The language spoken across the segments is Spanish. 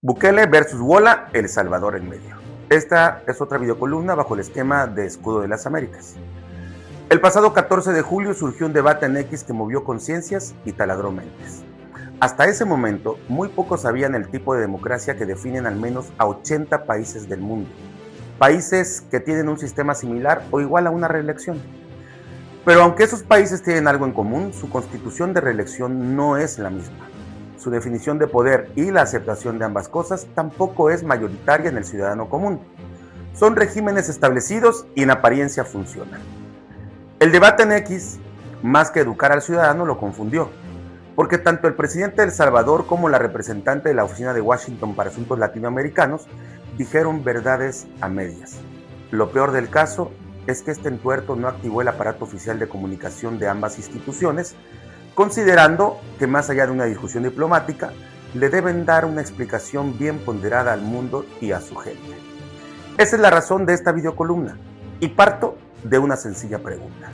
Bukele versus Wola, El Salvador en medio. Esta es otra videocolumna bajo el esquema de Escudo de las Américas. El pasado 14 de julio surgió un debate en X que movió conciencias y taladró mentes. Hasta ese momento, muy pocos sabían el tipo de democracia que definen al menos a 80 países del mundo. Países que tienen un sistema similar o igual a una reelección. Pero aunque esos países tienen algo en común, su constitución de reelección no es la misma. Su definición de poder y la aceptación de ambas cosas tampoco es mayoritaria en el ciudadano común. Son regímenes establecidos y en apariencia funcionan. El debate en X, más que educar al ciudadano, lo confundió, porque tanto el presidente de El Salvador como la representante de la Oficina de Washington para Asuntos Latinoamericanos dijeron verdades a medias. Lo peor del caso es que este entuerto no activó el aparato oficial de comunicación de ambas instituciones, considerando que más allá de una discusión diplomática, le deben dar una explicación bien ponderada al mundo y a su gente. Esa es la razón de esta videocolumna, y parto de una sencilla pregunta.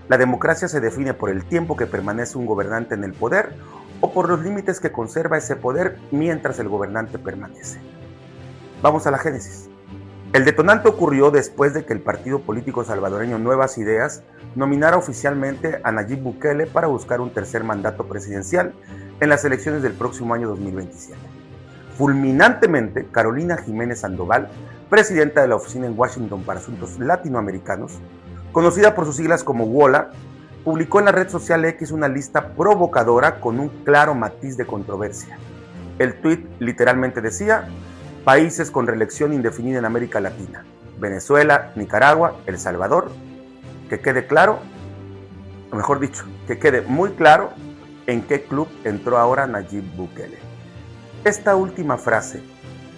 ¿La democracia se define por el tiempo que permanece un gobernante en el poder o por los límites que conserva ese poder mientras el gobernante permanece? Vamos a la génesis. El detonante ocurrió después de que el partido político salvadoreño Nuevas Ideas nominara oficialmente a Nayib Bukele para buscar un tercer mandato presidencial en las elecciones del próximo año 2027. Fulminantemente, Carolina Jiménez Sandoval, presidenta de la Oficina en Washington para Asuntos Latinoamericanos, conocida por sus siglas como WOLA, publicó en la red social X una lista provocadora con un claro matiz de controversia. El tuit literalmente decía: países con reelección indefinida en América Latina: Venezuela, Nicaragua, El Salvador. Que quede claro, o mejor dicho, que quede muy claro en qué club entró ahora Nayib Bukele. Esta última frase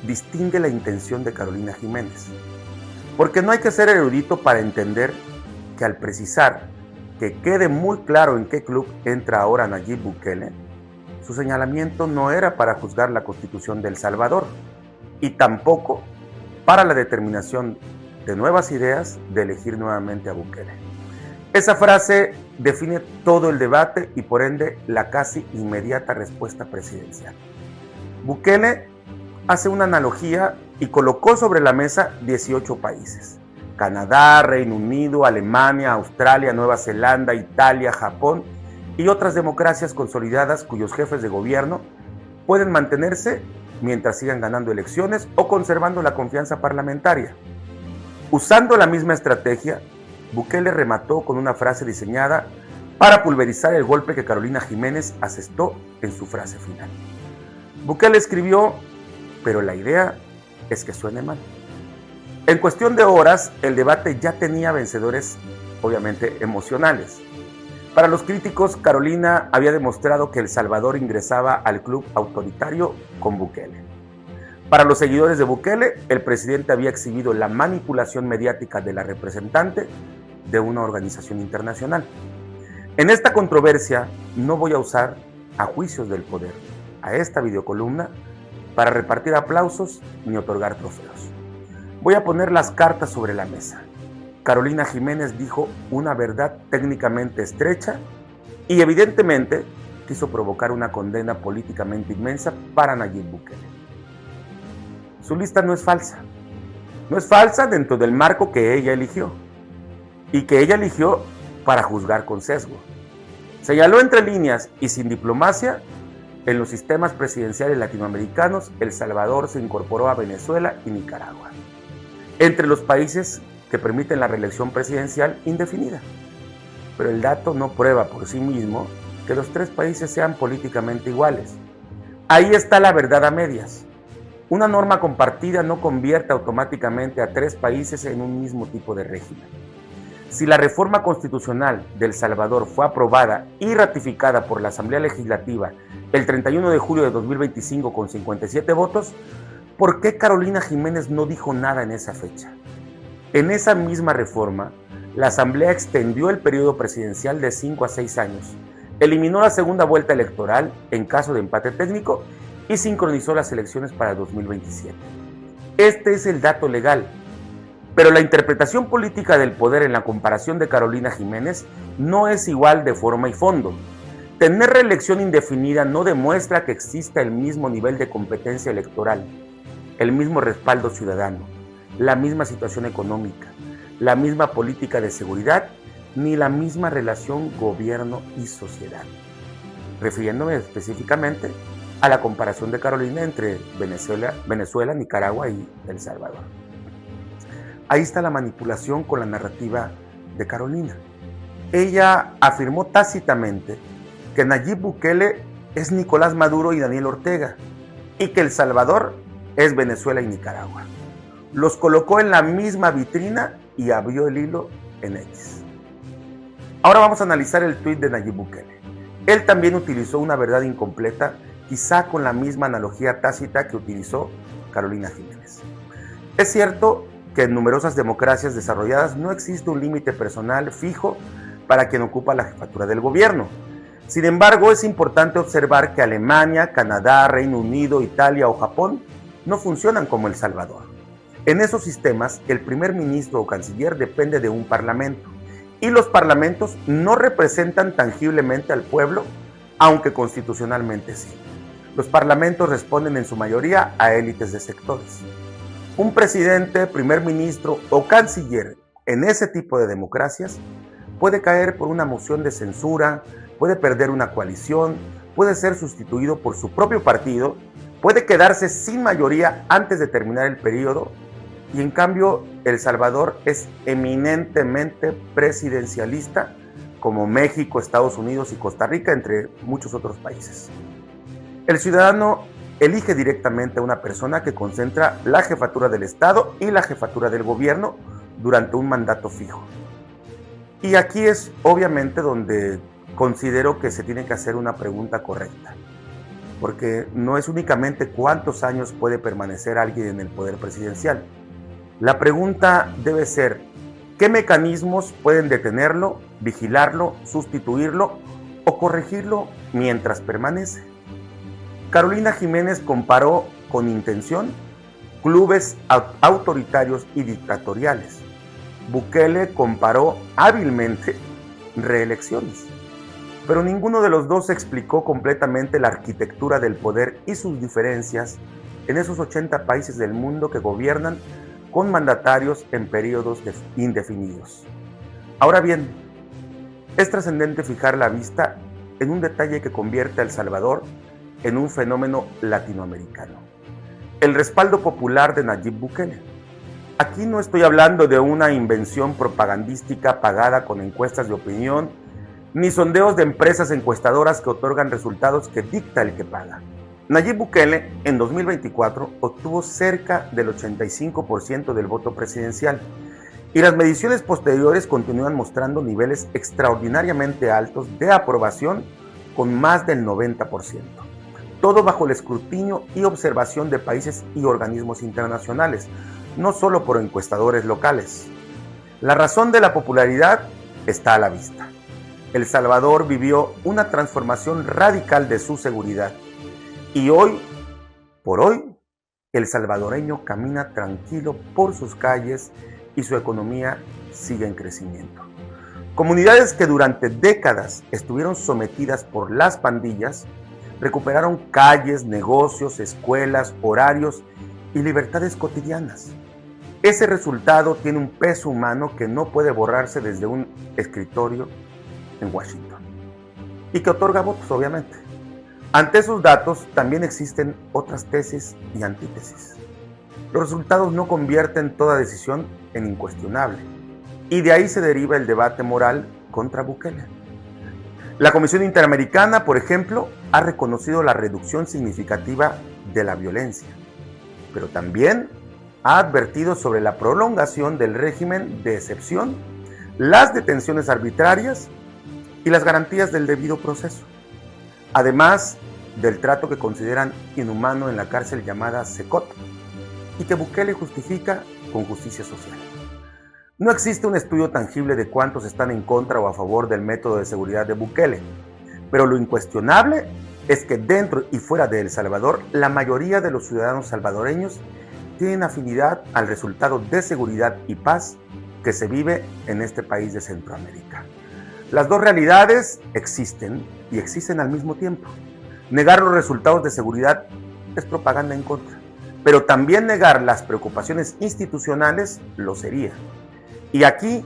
distingue la intención de Carolina Jiménez, porque no hay que ser erudito para entender que al precisar que quede muy claro en qué club entra ahora Nayib Bukele, su señalamiento no era para juzgar la Constitución de El Salvador, y tampoco para la determinación de Nuevas Ideas de elegir nuevamente a Bukele. Esa frase define todo el debate y por ende la casi inmediata respuesta presidencial. Bukele hace una analogía y colocó sobre la mesa 18 países: Canadá, Reino Unido, Alemania, Australia, Nueva Zelanda, Italia, Japón y otras democracias consolidadas cuyos jefes de gobierno pueden mantenerse mientras sigan ganando elecciones o conservando la confianza parlamentaria. Usando la misma estrategia, Bukele remató con una frase diseñada para pulverizar el golpe que Carolina Jiménez asestó en su frase final. Bukele escribió: pero la idea es que suene mal. En cuestión de horas, el debate ya tenía vencedores, obviamente emocionales. Para los críticos, Carolina había demostrado que El Salvador ingresaba al club autoritario con Bukele. Para los seguidores de Bukele, el presidente había exhibido la manipulación mediática de la representante de una organización internacional. En esta controversia no voy a usar a juicios del poder, a esta videocolumna, para repartir aplausos ni otorgar trofeos. Voy a poner las cartas sobre la mesa. Carolina Jiménez dijo una verdad técnicamente estrecha y evidentemente quiso provocar una condena políticamente inmensa para Nayib Bukele. Su lista no es falsa. No es falsa dentro del marco que ella eligió y que ella eligió para juzgar con sesgo. Señaló entre líneas y sin diplomacia: en los sistemas presidenciales latinoamericanos, El Salvador se incorporó a Venezuela y Nicaragua, entre los países que permiten la reelección presidencial indefinida. Pero el dato no prueba por sí mismo que los tres países sean políticamente iguales. Ahí está la verdad a medias. Una norma compartida no convierte automáticamente a tres países en un mismo tipo de régimen. Si la reforma constitucional de El Salvador fue aprobada y ratificada por la Asamblea Legislativa el 31 de julio de 2025 con 57 votos, ¿por qué Carolina Jiménez no dijo nada en esa fecha? En esa misma reforma, la Asamblea extendió el periodo presidencial de 5 a 6 años, eliminó la segunda vuelta electoral en caso de empate técnico y sincronizó las elecciones para 2027. Este es el dato legal, pero la interpretación política del poder en la comparación de Carolina Jiménez no es igual de forma y fondo. tener reelección indefinida no demuestra que exista el mismo nivel de competencia electoral, el mismo respaldo ciudadano, la misma situación económica, la misma política de seguridad, ni la misma relación gobierno y sociedad. Refiriéndome específicamente a la comparación de Carolina entre Venezuela, Nicaragua y El Salvador. Ahí está la manipulación con la narrativa de Carolina. Ella afirmó tácitamente que Nayib Bukele es Nicolás Maduro y Daniel Ortega y que El Salvador es Venezuela y Nicaragua. Los colocó en la misma vitrina y abrió el hilo en X. Ahora vamos a analizar el tuit de Nayib Bukele. Él también utilizó una verdad incompleta, quizá con la misma analogía tácita que utilizó Carolina Jiménez. Es cierto que en numerosas democracias desarrolladas no existe un límite personal fijo para quien ocupa la jefatura del gobierno. Sin embargo, es importante observar que Alemania, Canadá, Reino Unido, Italia o Japón no funcionan como El Salvador. En esos sistemas, el primer ministro o canciller depende de un parlamento, y los parlamentos no representan tangiblemente al pueblo, aunque constitucionalmente sí. Los parlamentos responden en su mayoría a élites de sectores. Un presidente, primer ministro o canciller en ese tipo de democracias puede caer por una moción de censura, puede perder una coalición, puede ser sustituido por su propio partido, puede quedarse sin mayoría antes de terminar el periodo, y en cambio El Salvador es eminentemente presidencialista, como México, Estados Unidos y Costa Rica, entre muchos otros países. El ciudadano elige directamente a una persona que concentra la jefatura del Estado y la jefatura del gobierno durante un mandato fijo. Y aquí es obviamente donde considero que se tiene que hacer una pregunta correcta, porque no es únicamente cuántos años puede permanecer alguien en el poder presidencial. La pregunta debe ser, ¿qué mecanismos pueden detenerlo, vigilarlo, sustituirlo o corregirlo mientras permanece? Carolina Jiménez comparó con intención clubes autoritarios y dictatoriales. Bukele comparó hábilmente reelecciones. Pero ninguno de los dos explicó completamente la arquitectura del poder y sus diferencias en esos 80 países del mundo que gobiernan con mandatarios en periodos indefinidos. Ahora bien, es trascendente fijar la vista en un detalle que convierte a El Salvador en un fenómeno latinoamericano: el respaldo popular de Nayib Bukele. Aquí no estoy hablando de una invención propagandística pagada con encuestas de opinión, ni sondeos de empresas encuestadoras que otorgan resultados que dicta el que paga. Nayib Bukele en 2024 obtuvo cerca del 85% del voto presidencial, y las mediciones posteriores continúan mostrando niveles extraordinariamente altos de aprobación con más del 90%. Todo bajo el escrutinio y observación de países y organismos internacionales, no solo por encuestadores locales. La razón de la popularidad está a la vista. El Salvador vivió una transformación radical de su seguridad, y hoy por hoy, el salvadoreño camina tranquilo por sus calles y su economía sigue en crecimiento. Comunidades que durante décadas estuvieron sometidas por las pandillas recuperaron calles, negocios, escuelas, horarios y libertades cotidianas. Ese resultado tiene un peso humano que no puede borrarse desde un escritorio en Washington y que otorga votos, obviamente. Ante esos datos también existen otras tesis y antítesis. Los resultados no convierten toda decisión en incuestionable, y de ahí se deriva el debate moral contra Bukele. La Comisión Interamericana, por ejemplo, ha reconocido la reducción significativa de la violencia, pero también ha advertido sobre la prolongación del régimen de excepción, las detenciones arbitrarias y las garantías del debido proceso, además del trato que consideran inhumano en la cárcel llamada Secot y que Bukele justifica con justicia social. No existe un estudio tangible de cuántos están en contra o a favor del método de seguridad de Bukele, pero lo incuestionable es que dentro y fuera de El Salvador, la mayoría de los ciudadanos salvadoreños tienen afinidad al resultado de seguridad y paz que se vive en este país de Centroamérica. Las dos realidades existen y existen al mismo tiempo. Negar los resultados de seguridad es propaganda en contra, pero también negar las preocupaciones institucionales lo sería. Y aquí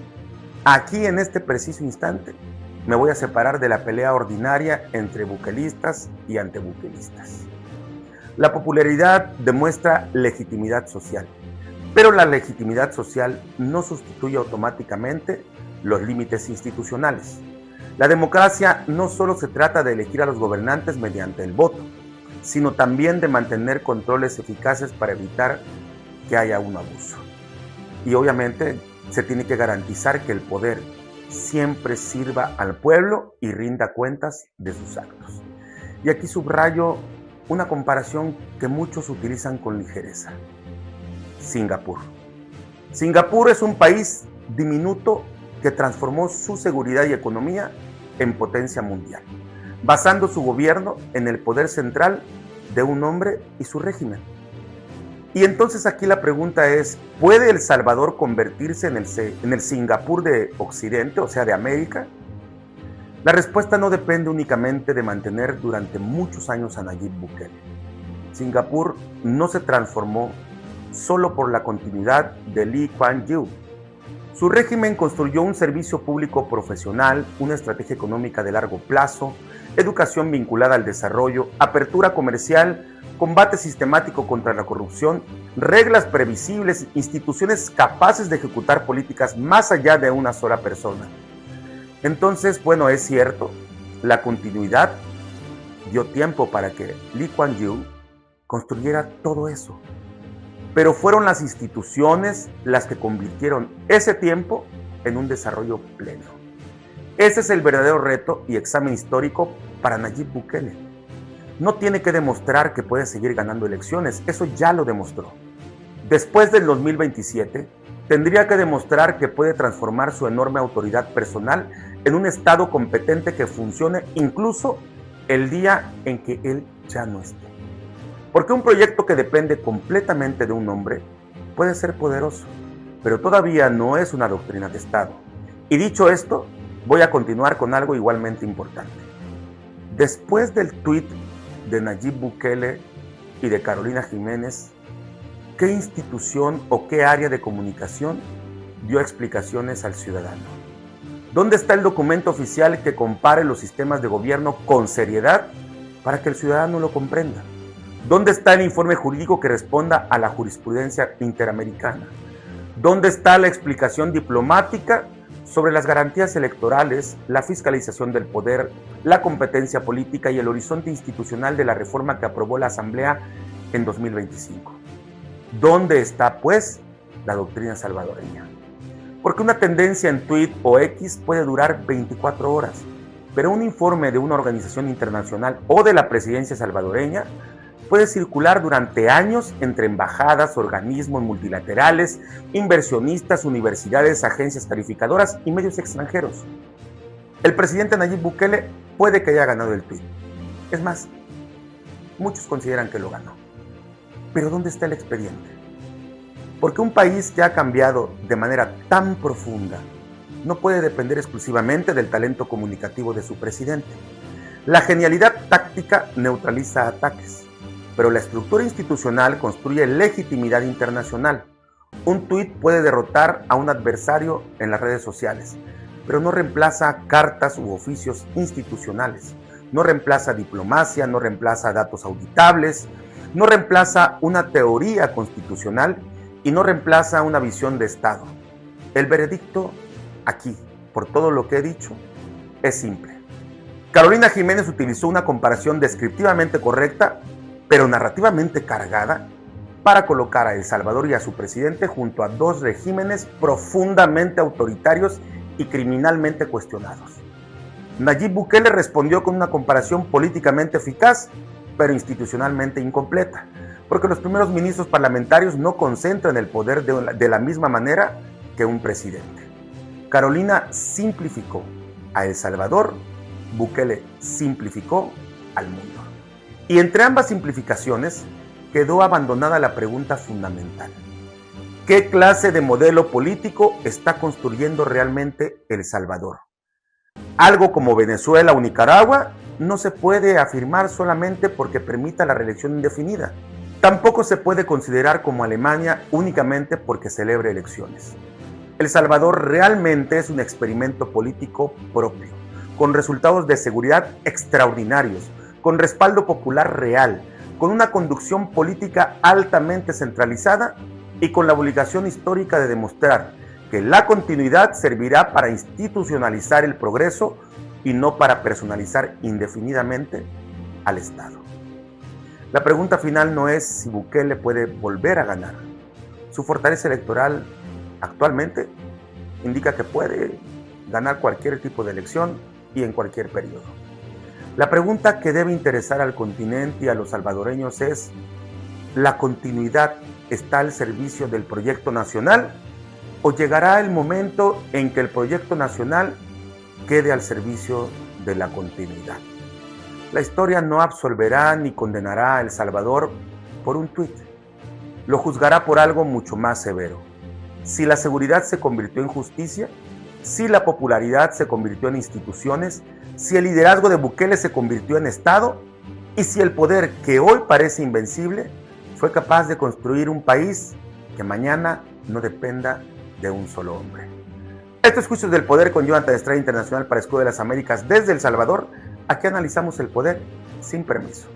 en este preciso instante, me voy a separar de la pelea ordinaria entre bukelistas y antebukelistas. La popularidad demuestra legitimidad social, pero la legitimidad social no sustituye automáticamente los límites institucionales. La democracia no solo se trata de elegir a los gobernantes mediante el voto, sino también de mantener controles eficaces para evitar que haya un abuso. Y obviamente se tiene que garantizar que el poder siempre sirva al pueblo y rinda cuentas de sus actos. Y aquí subrayo una comparación que muchos utilizan con ligereza. Singapur. Singapur es un país diminuto que transformó su seguridad y economía en potencia mundial, basando su gobierno en el poder central de un hombre y su régimen. Y entonces aquí la pregunta es, ¿puede El Salvador convertirse en el Singapur de Occidente, o sea, de América? La respuesta no depende únicamente de mantener durante muchos años a Nayib Bukele. Singapur no se transformó solo por la continuidad de Lee Kuan Yew. Su régimen construyó un servicio público profesional, una estrategia económica de largo plazo, educación vinculada al desarrollo, apertura comercial, combate sistemático contra la corrupción, reglas previsibles, instituciones capaces de ejecutar políticas más allá de una sola persona. Entonces, bueno, es cierto, la continuidad dio tiempo para que Lee Kuan Yew construyera todo eso. Pero fueron las instituciones las que convirtieron ese tiempo en un desarrollo pleno. Ese es el verdadero reto y examen histórico para Nayib Bukele. No tiene que demostrar que puede seguir ganando elecciones, eso ya lo demostró. Después del 2027, tendría que demostrar que puede transformar su enorme autoridad personal en un Estado competente que funcione incluso el día en que él ya no esté. Porque un proyecto que depende completamente de un hombre puede ser poderoso, pero todavía no es una doctrina de Estado. Y dicho esto, voy a continuar con algo igualmente importante. Después del tuit de Nayib Bukele y de Carolina Jiménez, ¿qué institución o qué área de comunicación dio explicaciones al ciudadano? ¿Dónde está el documento oficial que compare los sistemas de gobierno con seriedad para que el ciudadano lo comprenda? ¿Dónde está el informe jurídico que responda a la jurisprudencia interamericana? ¿Dónde está la explicación diplomática sobre las garantías electorales, la fiscalización del poder, la competencia política y el horizonte institucional de la reforma que aprobó la Asamblea en 2025? ¿Dónde está, pues, la doctrina salvadoreña? Porque una tendencia en tweet o X puede durar 24 horas, pero un informe de una organización internacional o de la presidencia salvadoreña puede circular durante años entre embajadas, organismos multilaterales, inversionistas, universidades, agencias calificadoras y medios extranjeros. El presidente Nayib Bukele puede que haya ganado el tuit. Es más, muchos consideran que lo ganó. Pero ¿dónde está el expediente? Porque un país que ha cambiado de manera tan profunda no puede depender exclusivamente del talento comunicativo de su presidente. La genialidad táctica neutraliza ataques, pero la estructura institucional construye legitimidad internacional. Un tuit puede derrotar a un adversario en las redes sociales, pero no reemplaza cartas u oficios institucionales, no reemplaza diplomacia, no reemplaza datos auditables, no reemplaza una teoría constitucional y no reemplaza una visión de Estado. El veredicto aquí, por todo lo que he dicho, es simple. Carolina Jiménez utilizó una comparación descriptivamente correcta, pero narrativamente cargada, para colocar a El Salvador y a su presidente junto a dos regímenes profundamente autoritarios y criminalmente cuestionados. Nayib Bukele respondió con una comparación políticamente eficaz, pero institucionalmente incompleta, porque los primeros ministros parlamentarios no concentran el poder de la misma manera que un presidente. Carolina simplificó a El Salvador, Bukele simplificó al mundo. Y entre ambas simplificaciones quedó abandonada la pregunta fundamental. ¿Qué clase de modelo político está construyendo realmente El Salvador? Algo como Venezuela o Nicaragua no se puede afirmar solamente porque permita la reelección indefinida. Tampoco se puede considerar como Alemania únicamente porque celebre elecciones. El Salvador realmente es un experimento político propio, con resultados de seguridad extraordinarios, con respaldo popular real, con una conducción política altamente centralizada y con la obligación histórica de demostrar que la continuidad servirá para institucionalizar el progreso y no para personalizar indefinidamente al Estado. La pregunta final no es si Bukele puede volver a ganar. Su fortaleza electoral actualmente indica que puede ganar cualquier tipo de elección y en cualquier periodo. La pregunta que debe interesar al continente y a los salvadoreños es: ¿la continuidad está al servicio del proyecto nacional o llegará el momento en que el proyecto nacional quede al servicio de la continuidad? La historia no absolverá ni condenará a El Salvador por un tuit. Lo juzgará por algo mucho más severo. Si la seguridad se convirtió en justicia, si la popularidad se convirtió en instituciones, si el liderazgo de Bukele se convirtió en Estado y si el poder que hoy parece invencible fue capaz de construir un país que mañana no dependa de un solo hombre. Esto es Juicios del Poder con Jonathan Estrada Internacional para Escudo de las Américas desde El Salvador. Aquí analizamos el poder sin permiso.